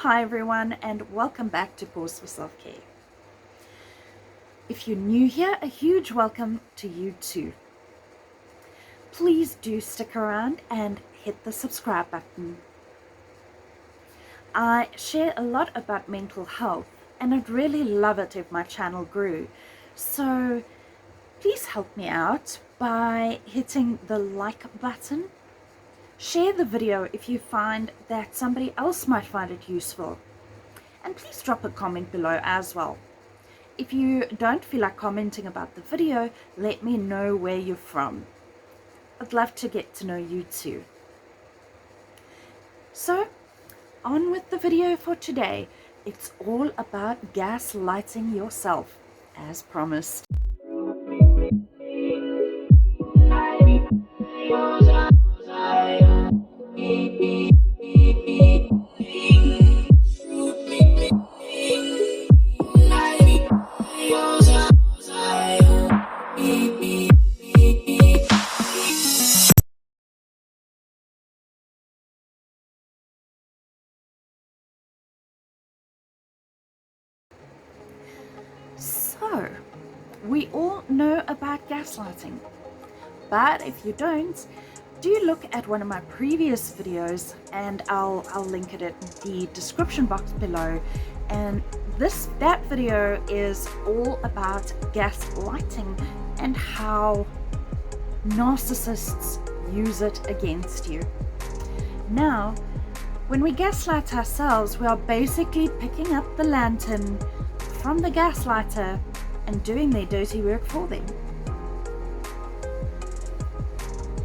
Hi everyone, and welcome back to Pause for Self-Care. If you're new here, a huge welcome to you too. Please do stick around and hit the subscribe button. I share a lot about mental health and I'd really love it if my channel grew. So please help me out by hitting the like button. Share the video if you find that somebody else might find it useful. And please drop a comment below as well. If you don't feel like commenting about the video, let me know where you're from. I'd love to get to know you too. So, on with the video for today. It's all about gaslighting yourself, as promised. So, we all know about gaslighting, but if you don't, do look at one of my previous videos and I'll link it in the description box below. And that video is all about gaslighting and how narcissists use it against you. Now, when we gaslight ourselves, we are basically picking up the lantern from the gaslighter and doing their dirty work for them.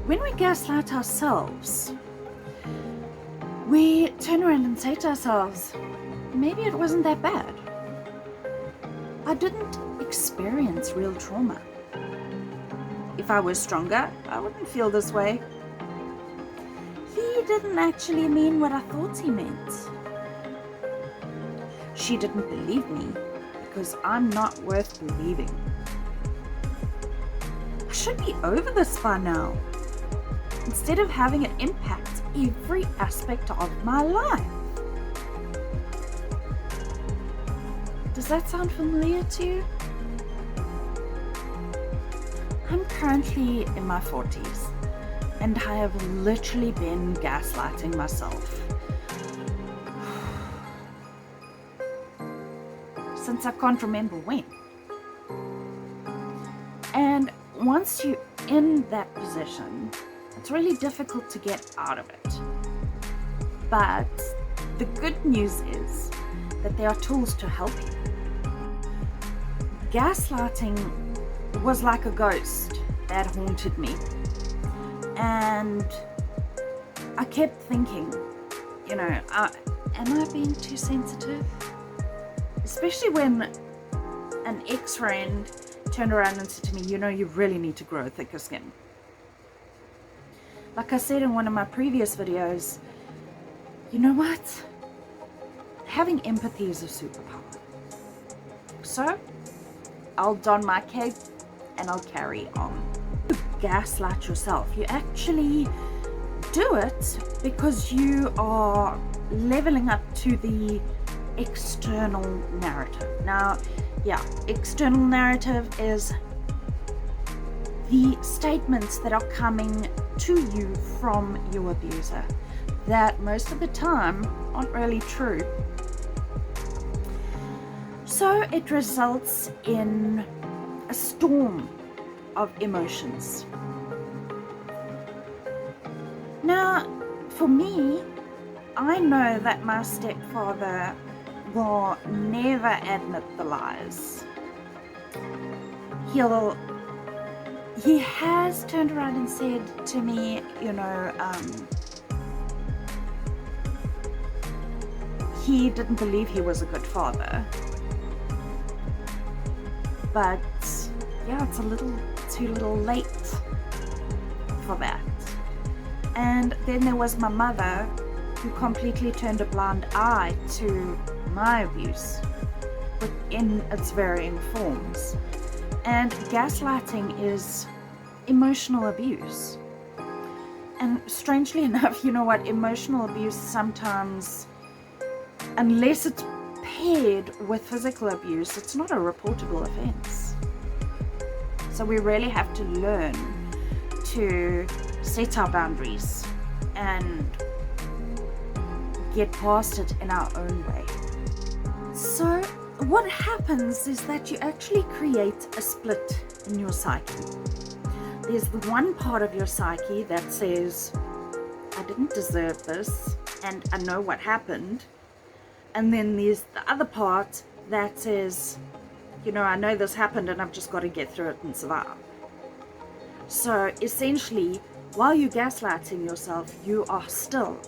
When we gaslight ourselves, we turn around and say to ourselves, maybe it wasn't that bad. I didn't experience real trauma. If I was stronger, I wouldn't feel this way. He didn't actually mean what I thought he meant. She didn't believe me because I'm not worth believing. I should be over this by now, instead of having it impact every aspect of my life. Does that sound familiar to you? I'm currently in my 40s and I have literally been gaslighting myself since I can't remember when. And once you're in that position, it's really difficult to get out of it. But the good news is that there are tools to help you. Gaslighting was like a ghost that haunted me. And I kept thinking, am I being too sensitive? Especially when an ex-friend turned around and said to me, you really need to grow thicker skin. Like I said in one of my previous videos, you know what? Having empathy is a superpower. So, I'll don my cape and I'll carry on. You gaslight yourself. You actually do it because you are leveling up to the external narrative. Now, external narrative is the statements that are coming to you from your abuser that most of the time aren't really true. So it results in a storm of emotions. Now, for me, I know that my stepfather will never admit the lies. He has turned around and said to me, he didn't believe he was a good father. But it's a little too late for that. And then there was my mother, who completely turned a blind eye to my abuse in its varying forms. And gaslighting is emotional abuse. And strangely enough, emotional abuse sometimes unless it's paired with physical abuse, it's not a reportable offense. So we really have to learn to set our boundaries and get past it in our own way. So what happens is that you actually create a split in your psyche. There's the one part of your psyche that says, I didn't deserve this and I know what happened. And then there's the other part that says, you know, I know this happened and I've just got to get through it and survive. So essentially, while you're gaslighting yourself, you are still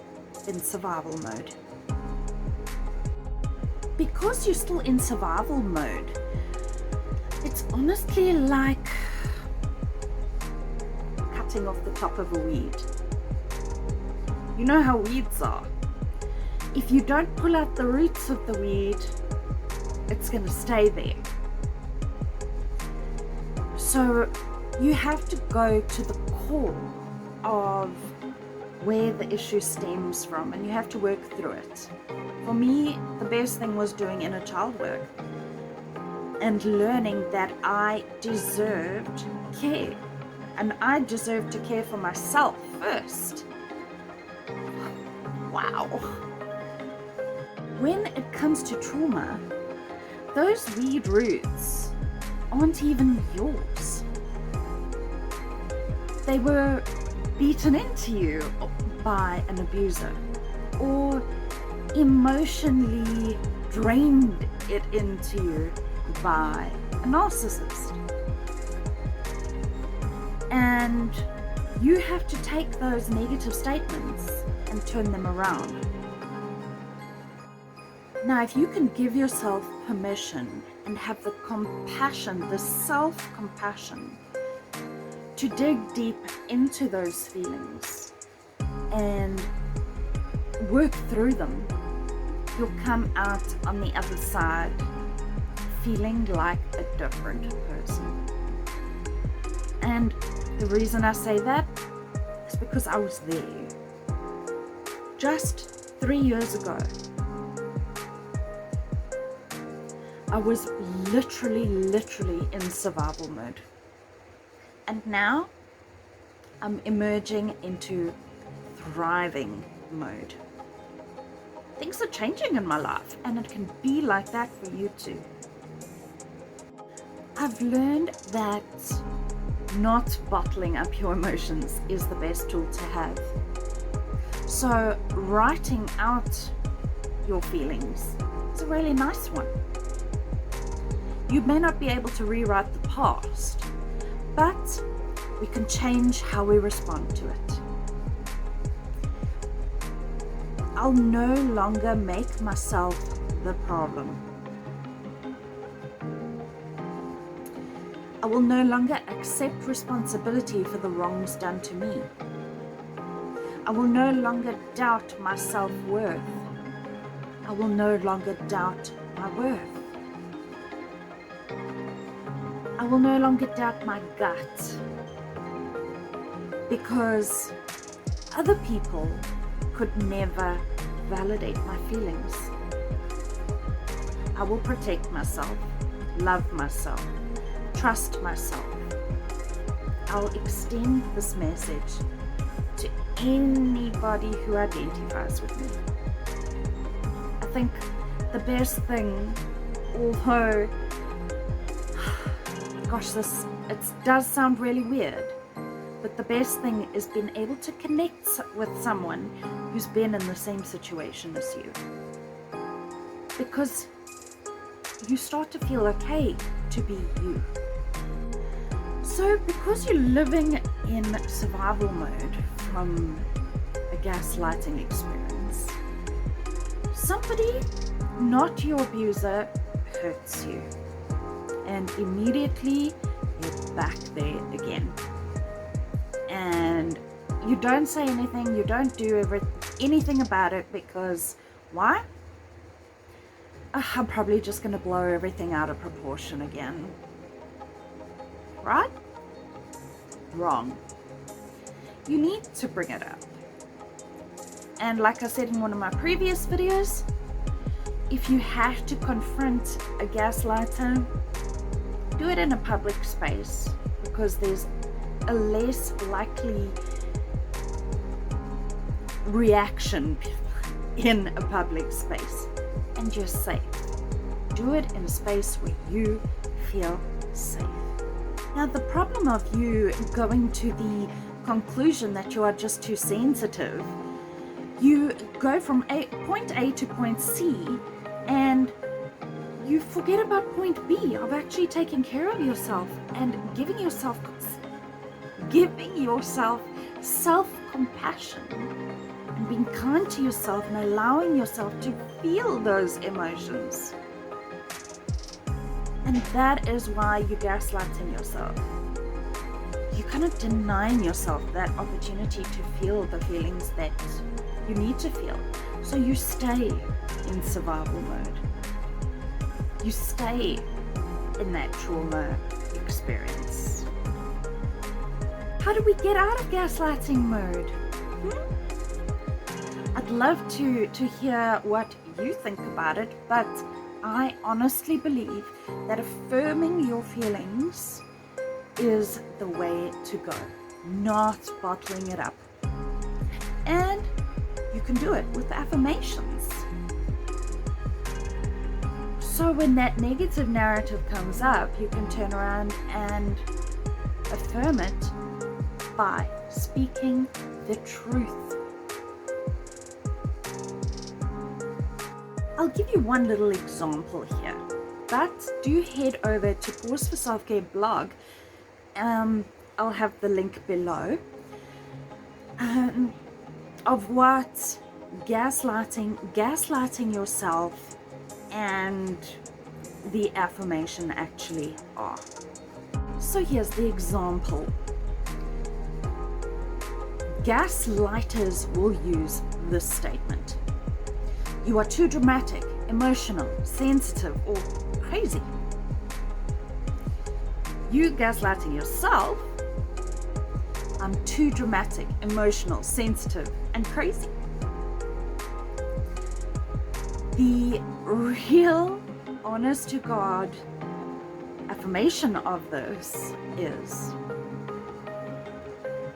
in survival mode. Because you're still in survival mode, it's honestly like cutting off the top of a weed. You know how weeds are. If you don't pull out the roots of the weed, it's going to stay there. So you have to go to the core of where the issue stems from, and you have to work through it. For me, the best thing was doing inner child work and learning that I deserved care, and I deserved to care for myself first. Wow. When it comes to trauma, those weed roots aren't even yours. They were beaten into you by an abuser, or emotionally drained it into you by a narcissist. And you have to take those negative statements and turn them around. Now, if you can give yourself permission and have the compassion, the self-compassion, to dig deep into those feelings and work through them, you'll come out on the other side feeling like a different person. And the reason I say that is because I was there. Just 3 years ago, I was literally in survival mode. And now I'm emerging into thriving mode. Things are changing in my life, and it can be like that for you too. I've learned that not bottling up your emotions is the best tool to have. So writing out your feelings is a really nice one. You may not be able to rewrite the past, but we can change how we respond to it. I'll no longer make myself the problem. I will no longer accept responsibility for the wrongs done to me. I will no longer doubt my self-worth. I will no longer doubt my worth. I will no longer doubt my gut, because other people could never validate my feelings. I will protect myself, love myself, trust myself. I'll extend this message to anybody who identifies with me. I think the best thing, although gosh, it does sound really weird, but the best thing is being able to connect with someone who's been in the same situation as you. Because you start to feel okay to be you. So because you're living in survival mode from a gaslighting experience, somebody, not your abuser, hurts you. And immediately you're back there again. And you don't say anything, you don't do anything about it, because why? I'm probably just going to blow everything out of proportion again. Right? Wrong. You need to bring it up. And like I said in one of my previous videos, if you have to confront a gaslighter, do it in a public space, because there's a less likely reaction in a public space, and you're safe. Do it in a space where you feel safe. Now, the problem of you going to the conclusion that you are just too sensitive, you go from point A to point C and you forget about point B of actually taking care of yourself and giving yourself self-compassion and being kind to yourself and allowing yourself to feel those emotions. And that is why you're gaslighting yourself. You're kind of denying yourself that opportunity to feel the feelings that you need to feel. So you stay in survival mode. You stay in that trauma experience. How do we get out of gaslighting mode? I'd love to hear what you think about it, but I honestly believe that affirming your feelings is the way to go, not bottling it up. And you can do it with affirmations. So when that negative narrative comes up, you can turn around and affirm it by speaking the truth. I'll give you one little example here, but do head over to Pause for Self-Care blog. I'll have the link below of what gaslighting yourself and the affirmation actually are. So here's the example. Gaslighters will use this statement: you are too dramatic, emotional, sensitive, or crazy. You gaslighting yourself: I'm too dramatic, emotional, sensitive, and crazy. The real, honest to God affirmation of this is: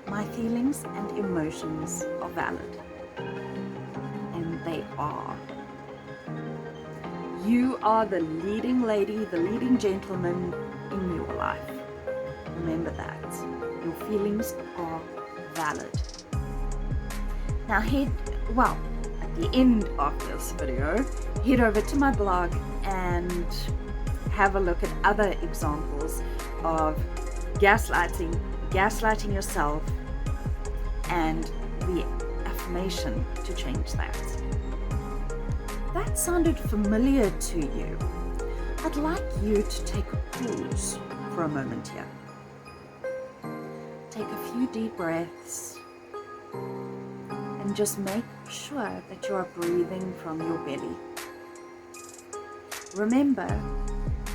my feelings and emotions are valid. And they are. You are the leading lady, the leading gentleman in your life. Remember that. Your feelings are valid. Now at the end of this video, head over to my blog and have a look at other examples of gaslighting yourself, and the affirmation to change that. That sounded familiar to you. I'd like you to take a pause for a moment here. Take a few deep breaths and just make sure that you are breathing from your belly. Remember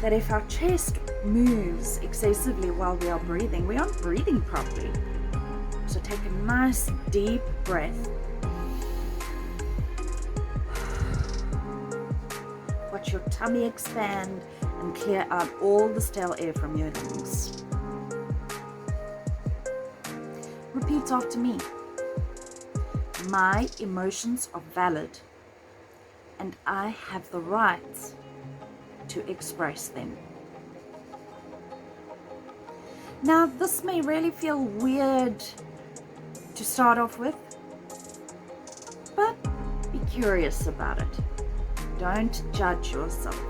that if our chest moves excessively while we are breathing, we aren't breathing properly. So take a nice deep breath. Watch your tummy expand and clear out all the stale air from your lungs. Repeat after me. My emotions are valid, and I have the right to express them. Now, this may really feel weird to start off with, but be curious about it. Don't judge yourself.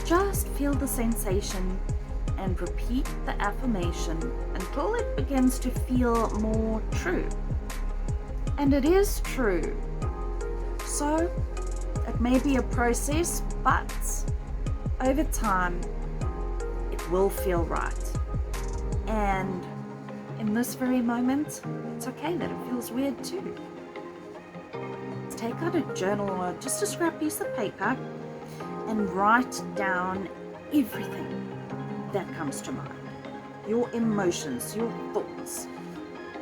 Just feel the sensation and repeat the affirmation until it begins to feel more true. And it is true. So it may be a process, but over time it will feel right. And in this very moment, it's okay that it feels weird too. Take out a journal or just a scrap piece of paper and write down everything that comes to mind. Your emotions, your thoughts,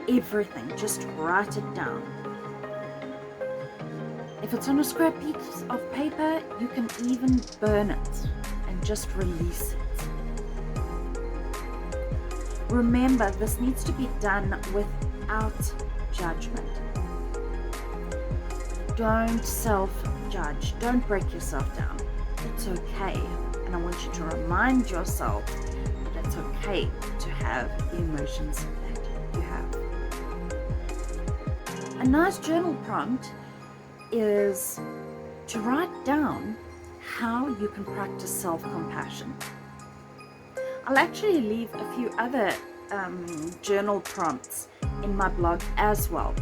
everything. Just write it down. If it's on a scrap piece of paper, you can even burn it and just release it. Remember, this needs to be done without judgment. Don't self-judge. Don't break yourself down. It's okay. And I want you to remind yourself that it's okay to have the emotions that you have. A nice journal prompt is to write down how you can practice self-compassion. I'll actually leave a few other journal prompts in my blog as well.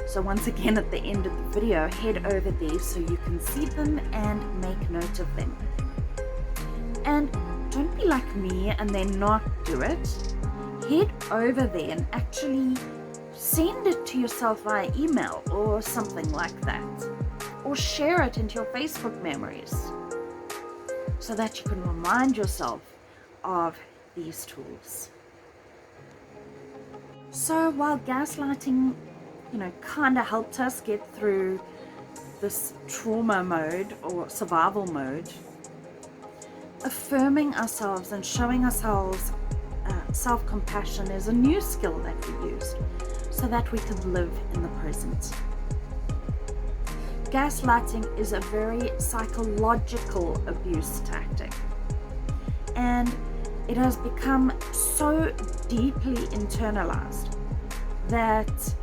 So once again, at the end of the video, head over there so you can see them and make note of them. And don't be like me and then not do it. Head over there and actually send it to yourself via email or something like that. Or share it into your Facebook memories so that you can remind yourself of these tools. So while gaslighting, kind of helped us get through this trauma mode or survival mode, affirming ourselves and showing ourselves self-compassion is a new skill that we used so that we can live in the present. Gaslighting is a very psychological abuse tactic, and it has become so deeply internalized that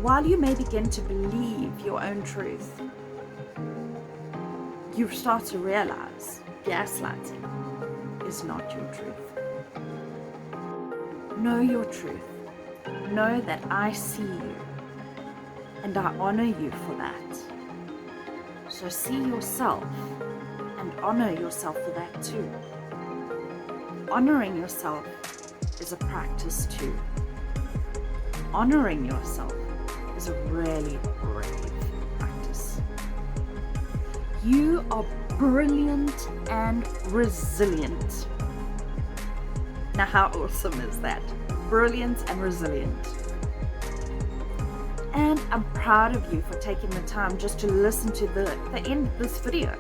while you may begin to believe your own truth, you start to realize gaslighting is not your truth. Know your truth. Know that I see you and I honor you for that. So see yourself and honor yourself for that too. Honoring yourself is a practice too. Honoring yourself is a really brave practice. You are brilliant and resilient. Now, how awesome is that? Brilliant and resilient. And I'm proud of you for taking the time just to listen to the end of this video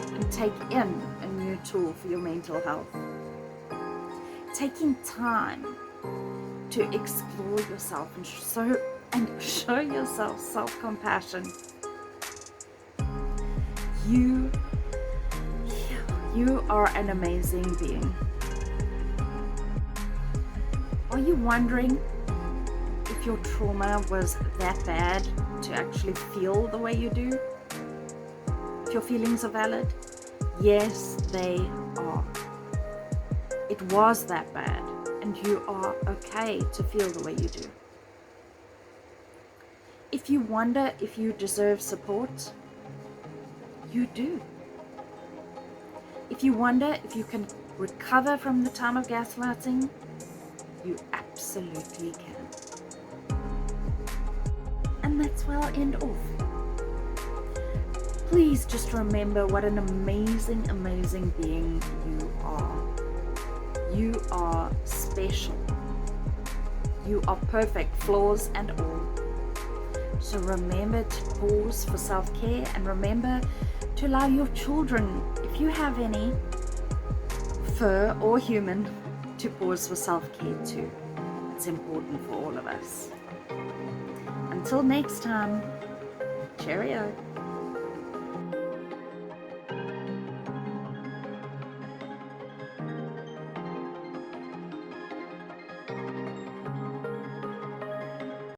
and take in a new tool for your mental health. Taking time to explore yourself and show yourself self-compassion. You are an amazing being. Are you wondering if your trauma was that bad to actually feel the way you do? If your feelings are valid? Yes, they are. It was that bad, and you are okay to feel the way you do. If you wonder if you deserve support, you do. If you wonder if you can recover from the time of gaslighting, you absolutely can. And that's where I'll end off. Please just remember what an amazing, amazing being you are. You are special. You are perfect, flaws and all. So remember to pause for self-care, and remember to allow your children, if you have any, fur or human, to pause for self-care too. It's important for all of us. Until next time, cheerio.